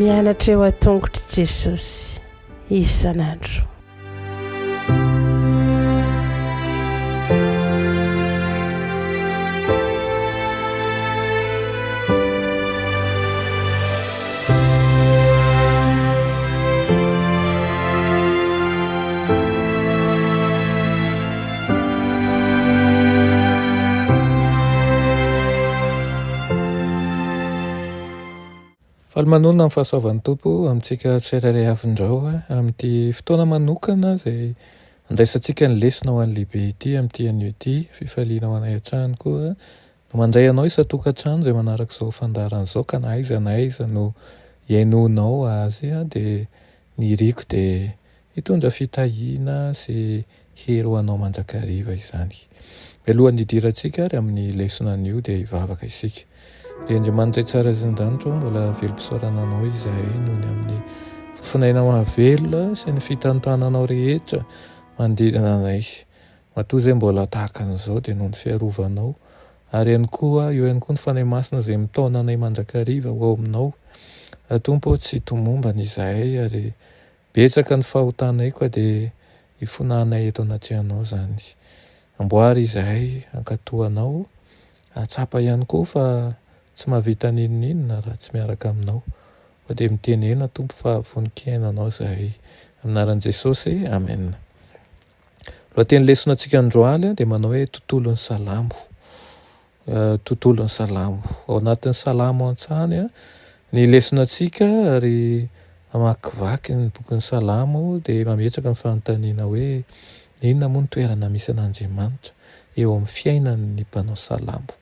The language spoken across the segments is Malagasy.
mianatra eo a-tongotry Jesosy isan'andro. Falimanona amin'ny fahasoavan'ny tompo amintsika tsirairay avin-drao amin'ity fotoana manokana izay andraisantsika ny lesona ho an'ny lehibe ity amin'ity anio ity fifaliana ho anay an-trano koa no mandray anao isa-tokantrano izay manaraka izao fandaran'izao ka na aiza no iainonao azy dia ny riko dia hitondra fitahiana sy hery ho anao mandrakariva izany. Mialohan'ny hidirantsika ary amin'ny lesona anio dia hivavaka isika. Ry Andriamanitra tsara izan-danitra mbola velom-pisaorana anao izahay noho ny amin'ny fifinaina mahavelona sy ny fitantananao rehetra manodidina anay. Matoa izay mbola tahaka an'izao dia noho ny fiarovanao ary ihany koa eo ihany koa ny fanahy masina izay mitaona anay mandrakariva ho ao aminao. Tompo tsy tomombana izahay ary betsaka ny fahotanay koa dia hifonanay eto anatrehanao izany. Amboary izahay ankatoanao, atsapa ihany koa fa tsy mahavita ninonina raha tsy miaraka aminao. Fa dia mitenena tompo fa vonin-kainanao izahay. Anaran'i Jesosy, amen. Lohateny lesonantsika androany dia manao hoe tontolon'ny salamo. Tontolon'ny salamo. Ao anatin'ny salamo an-tsany ny lesonantsika ary amakivaky ny bokin'ny salamo dia mametraka ny fanontaniana hoe inona moa ny toerana misy an'Andriamanitra eo amin'ny fiainan'ny mpanao salamo.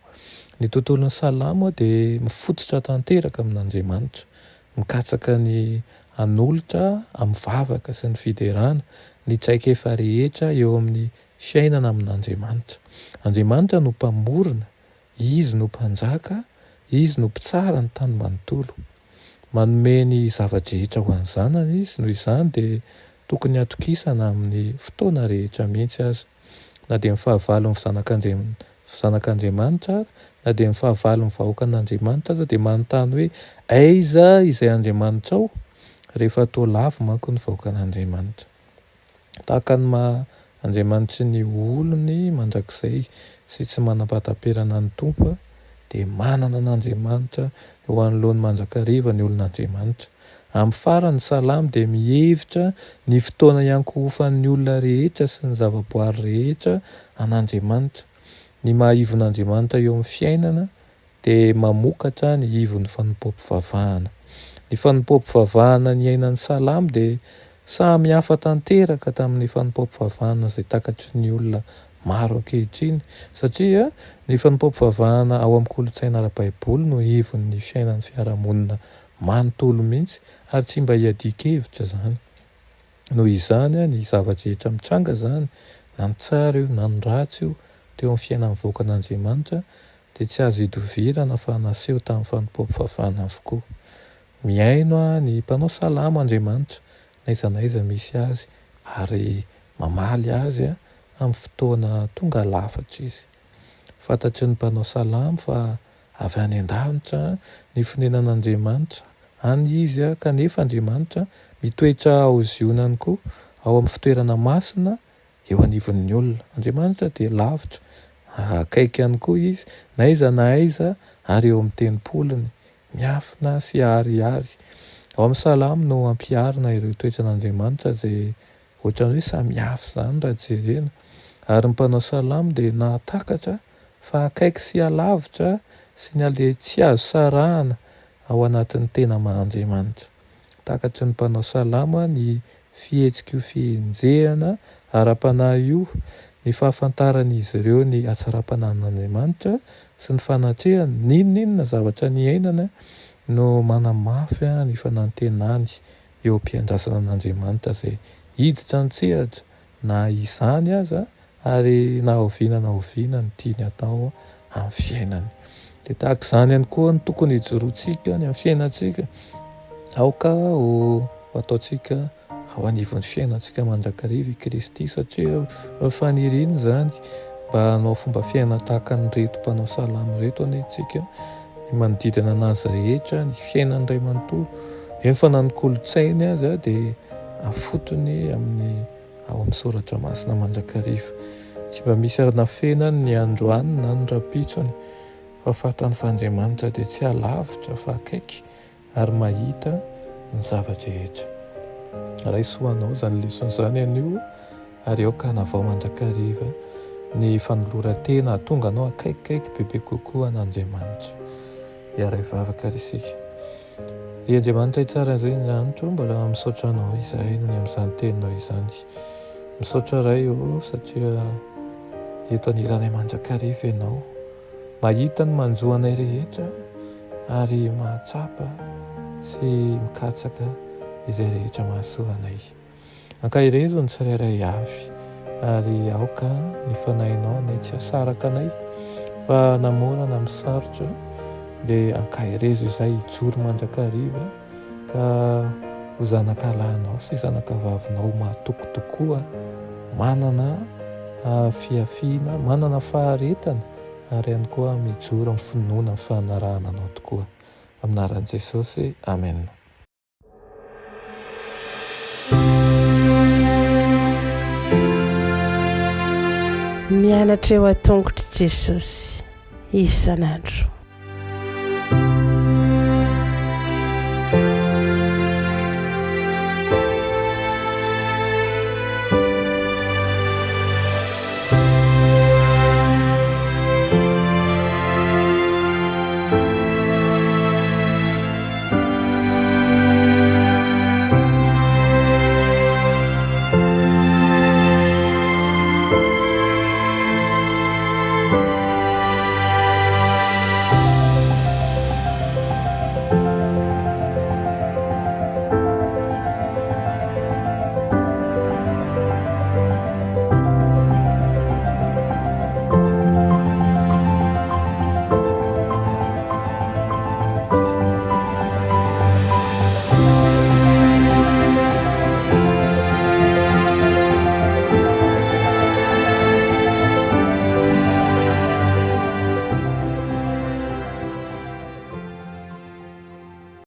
Ny tontolon'ny salamo dia mifototra tanteraka amin'Andriamanitra, mikatsaka ny hanolotra amin'ny vavaka sy ny fiderana, ny traikefa rehetra eo amin'ny fiainana amin'Andriamanitra. Andriamanitra no mpamorona, izy no mpanjaka, izy no mpitsara ny tany manontolo. Manome ny zava-drehetra ho an'ny zanany izy, noho izany dia tokony atokisana amin'ny fotoana rehetra mihitsy azy. Na dia ny fahavalo ny zanak'Andriamanitra na dia ny fahavalo ny vahoaka an'Andriamanitra aza dia manontany hoe aiza izay Andriamanitra ao rehefa atao lavo manko ny vahoaka an'Andriamanitra. Tahaka ny Andriamanitra ny olony mandrakizay sy tsy manam-pataperana ny tompo dia manana an'Andriamanitra ho anoloany mandrakariva ny olon'Andriamanitra. Amin'ny farany salamo dia mihevitra ny fotoana iankohofan'ny olona rehetra sy ny zavaboary rehetra an'Andriamanitra. Ny mahaivon'Andriamanitra eo amin'ny fiainana dia mamokatra ny ivon'ny fanompoam-pivavahana. Ny fanompoam-pivavahana ny ainan'ny salamo dia samy hafa tanteraka tamin'ny fanompoam-pivavahana izay takatry ny olona maro ankehitriny satria ny fanompoam-pivavahana ao amin'ny kolontsaina ara-baiboly no ivon'ny fiainan'ny fiarahamonina manontolo mihitsy ary tsy mba hiadika-hevitra izany. Noho izany ny zava-drehetra mitranga izany na ny tsara io na ny ratsy io teo amin'ny fiainan'ny vahoaka an'Andriamanitra dia tsy azo hidovirana fa naseho tamin'ny fanompoam-pivavahana avokoa. Miaino ny mpanao salamo Andriamanitra n'aiza misy azy ary mamaly azy amin'ny fotoana tonga lafatra izy. Fantatry ny mpanao salamo fa avy any an-danitra ny fonenan'Andriamanitra any izy kanefa Andriamanitra mitoetra ao izy ionany koa ao amin'ny fitoerana masina eo anivon'ny olona. Andriamanitra dia lavitra, akaiky ihany koa izy na aiza ary eo amin'ny tenipolony miafina sy ariary. Ao amin'ny salamo no ampiarina ireo toetran'Andriamanitra izay ohatran'ny hoe samihafa izany raha jerena. Ary ny mpanao salamo dia nahatakatra fa akaiky sy alavitra sy ny ale tsy azo sarahana ao anatin'ny tena maha-Andriamanitra. Takatry ny mpanao salamo ny fihetsika fihenjehana ara-panahy io, ny fahafantaran'izy ireo ny hatsara-panahin'Andriamanitra sy ny fanatrehany n'inona zavatra ny ainana no manamafy ny fanantenany eo am-piandrasana an'Andriamanitra izay hiditra an-tsehatra na izany aza ary na oviana ny tiany atao amin'ny fiainany. Dia tahaka izany ihany koa ny tokony hijoroantsika ny amin'ny fiainantsika aoka ho ataontsika ao anivon'ny fiainantsika mandrakariva i Kristy satria faniriana izany mba hanao fomba fiaina tahaka ny reto mpanao salamo reto anetsika, ny manodidina anazy rehetra, ny fiainany ray manontolo. Eny fa na ny kolotsainy azy dia afotony ao amin'ny soratra masina mandrakariva. Tsy mba misy anafenany ny androany na ny rapitsony, fa fahatan'Andriamanitra dia tsy alavitra fa akaiky ary mahita ny zavatra rehetra. Raisoanao izany lesona izany anio ary aoka hanavao mandrakariva ny fanoloran-tena hatonga anao akaikikaiky bebe kokoa an'Andriamanitra. Iara ivavaka risika. I Andriamanitra tsara izay ny lanitro, mbola misaotra anao izahay noho amin'izany teninao izany. Misaotra ray satria eto aniranay mandrakariva ianao, mahita ny manjoanay rehetra ary mahatsapa sy mikatsaka izay rehetra mahasoa anay. Ankahirezo ny tsirairay avy ary aoka ny fanahinao nay tsy hasaraka anay fa namorana misarotra dia ankahirezo izay hijoro mandrakariva ka ho zanakalahinao sy zanakavavinao mahatokotokoa, manana fiafiana, manana faharetana ary ihany koa mijoro amin'ny finoana ny fanarahana anao tokoa. Amin'anaran'i Jesosy, amen. Mianatra eo an-tongotry Jesosy isan'andro.